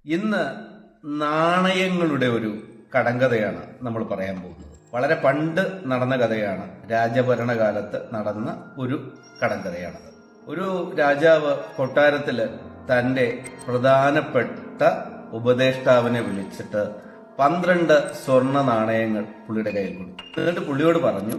ഇന്ന് നാണയങ്ങളുടെ ഒരു കടങ്കഥയാണ് നമ്മൾ പറയാൻ പോകുന്നത്. വളരെ പണ്ട് നടന്ന കഥയാണ്. രാജഭരണകാലത്ത് നടന്ന ഒരു കടങ്കഥയാണത്. ഒരു രാജാവ് കൊട്ടാരത്തില് തന്റെ പ്രധാനപ്പെട്ട ഉപദേഷ്ടാവിനെ വിളിച്ചിട്ട് 12 സ്വർണ്ണ നാണയങ്ങൾ പുള്ളിയുടെ കയ്യിൽ കൊടുത്തു. എന്നിട്ട് പുള്ളിയോട് പറഞ്ഞു,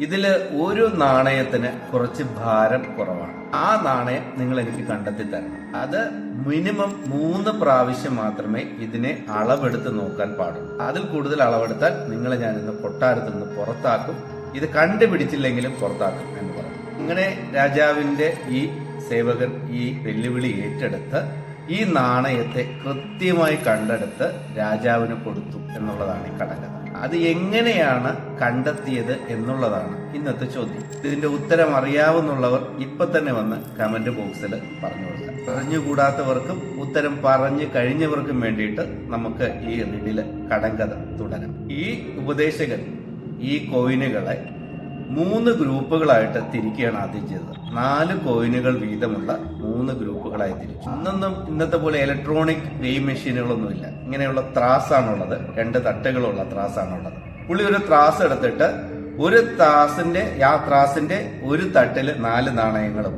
ഇതില് ഒരു നാണയത്തിന് കുറച്ച് ഭാരം കുറവാണ്. ആ നാണയം നിങ്ങൾ എനിക്ക് കണ്ടെത്തി തരണം. അത് മിനിമം 3 പ്രാവശ്യം മാത്രമേ ഇതിനെ അളവെടുത്ത് നോക്കാൻ പാടുള്ളൂ. അതിൽ കൂടുതൽ അളവെടുത്താൽ നിങ്ങളെ ഞാൻ ഇന്ന് കൊട്ടാരത്തിൽ നിന്ന് പുറത്താക്കും. ഇത് കണ്ടുപിടിച്ചില്ലെങ്കിലും പുറത്താക്കും എന്ന് പറഞ്ഞു. അങ്ങനെ രാജാവിന്റെ ഈ സേവകൻ ഈ വെല്ലുവിളി ഏറ്റെടുത്ത് ഈ നാണയത്തെ കൃത്യമായി കണ്ടെടുത്ത് രാജാവിന് കൊടുത്തു എന്നുള്ളതാണ് ഈ കടങ്കഥ. അത് എങ്ങനെയാണ് കണ്ടെത്തിയത് എന്നുള്ളതാണ് ഇന്നത്തെ ചോദ്യം. ഇതിന്റെ ഉത്തരം അറിയാവുന്നുള്ളവർ ഇപ്പൊ തന്നെ വന്ന് കമന്റ് ബോക്സിൽ പറഞ്ഞു കൊടുക്കുക. അറിഞ്ഞുകൂടാത്തവർക്കും ഉത്തരം പറഞ്ഞു കഴിഞ്ഞവർക്കും വേണ്ടിയിട്ട് നമുക്ക് ഈ റിഡില് കടങ്കഥ തുടരാം. ഈ ഉപദേശകൻ ഈ കോയിനുകളെ 3 ഗ്രൂപ്പുകളായിട്ട് തിരിക്കുകയാണ് ആദ്യം ചെയ്തത്. 4 കോയിനുകൾ വീതമുള്ള 3 ഗ്രൂപ്പുകളായി തിരിച്ചു. ഇന്നത്തെ പോലെ ഇലക്ട്രോണിക് വെയിങ് മെഷീനുകളൊന്നുമില്ല. ഇങ്ങനെയുള്ള ത്രാസാണുള്ളത്. 2 തട്ടുകളുള്ള ത്രാസാണുള്ളത്. പുള്ളി ഒരു ത്രാസ് എടുത്തിട്ട് ഒരു ത്രാസിന്റെ ഒരു തട്ടില് 4 നാണയങ്ങളും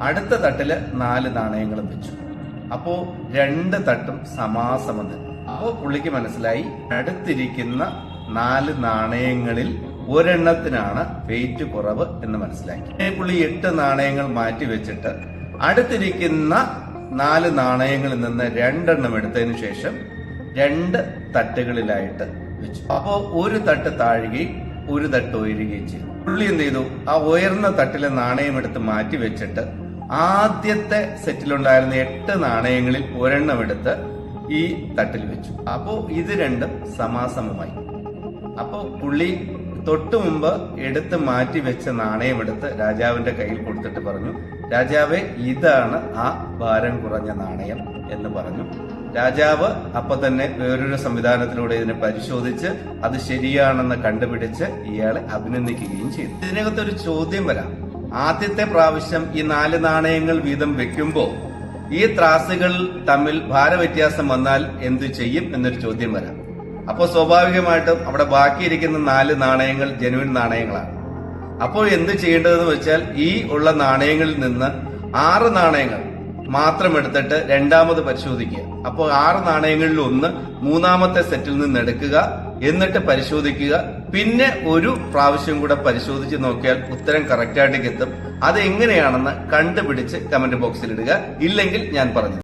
അടുത്ത തട്ടില് 4 നാണയങ്ങളും വെച്ചു. അപ്പോ 2 തട്ടും സമാസമം നിന്നു. അപ്പോ പുള്ളിക്ക് മനസ്സിലായി അടുത്തിരിക്കുന്ന 4 നാണയങ്ങളിൽ ഒരെണ്ണത്തിനാണ് വെയിറ്റ് കുറവ് എന്ന് മനസ്സിലാക്കി. പുള്ളി 8 നാണയങ്ങൾ മാറ്റി വെച്ചിട്ട് അടുത്തിരിക്കുന്ന 4 നാണയങ്ങളിൽ നിന്ന് 2 എണ്ണം എടുത്തതിനു ശേഷം 2 തട്ടുകളിലായിട്ട് വെച്ചു. അപ്പോ ഒരു തട്ട് താഴുകയും ഒരു തട്ട് ഉയരുകയും ചെയ്തു. പുള്ളി എന്ത് ചെയ്തു? ആ ഉയർന്ന തട്ടിലെ നാണയം എടുത്ത് മാറ്റി വെച്ചിട്ട് ആദ്യത്തെ സെറ്റിലുണ്ടായിരുന്ന 8 നാണയങ്ങളിൽ ഒരെണ്ണം എടുത്ത് ഈ തട്ടിൽ വെച്ചു. അപ്പോ ഇത് രണ്ടും സമാസമമായി. അപ്പോ പുള്ളി തൊട്ടു മുമ്പ് എടുത്ത് മാറ്റി വെച്ച നാണയം എടുത്ത് രാജാവിന്റെ കയ്യിൽ കൊടുത്തിട്ട് പറഞ്ഞു, രാജാവേ, ഇതാണ് ആ ഭാരം കുറഞ്ഞ നാണയം എന്ന് പറഞ്ഞു. രാജാവ് അപ്പൊ തന്നെ വേറൊരു സംവിധാനത്തിലൂടെ ഇതിനെ പരിശോധിച്ച് അത് ശരിയാണെന്ന് കണ്ടുപിടിച്ച് ഇയാളെ അഭിനന്ദിക്കുകയും ചെയ്തു. ഇതിനകത്തൊരു ചോദ്യം വരാം. ആദ്യത്തെ പ്രാവശ്യം ഈ 4 നാണയങ്ങൾ വീതം വെക്കുമ്പോ ഈ ത്രാസുകൾ തമ്മിൽ ഭാരവ്യത്യാസം വന്നാൽ എന്തു ചെയ്യും എന്നൊരു ചോദ്യം വരാം. അപ്പോൾ സ്വാഭാവികമായിട്ടും അവിടെ ബാക്കിയിരിക്കുന്ന 4 നാണയങ്ങൾ ജെനുവിൻ നാണയങ്ങളാണ്. അപ്പോൾ എന്ത് ചെയ്യേണ്ടതെന്ന് വെച്ചാൽ ഈ ഉള്ള നാണയങ്ങളിൽ നിന്ന് 6 നാണയങ്ങൾ മാത്രം എടുത്തിട്ട് രണ്ടാമത് പരിശോധിക്കുക. അപ്പോൾ 6 നാണയങ്ങളിൽ ഒന്ന് 3ാമത്തെ സെറ്റിൽ നിന്ന് എടുക്കുക, എന്നിട്ട് പരിശോധിക്കുക. പിന്നെ ഒരു പ്രാവശ്യം കൂടെ പരിശോധിച്ച് നോക്കിയാൽ ഉത്തരം കറക്റ്റായിട്ട് എത്തും. അത് എങ്ങനെയാണെന്ന് കണ്ടുപിടിച്ച് കമന്റ് ബോക്സിൽ ഇടുക. ഇല്ലെങ്കിൽ ഞാൻ പറഞ്ഞു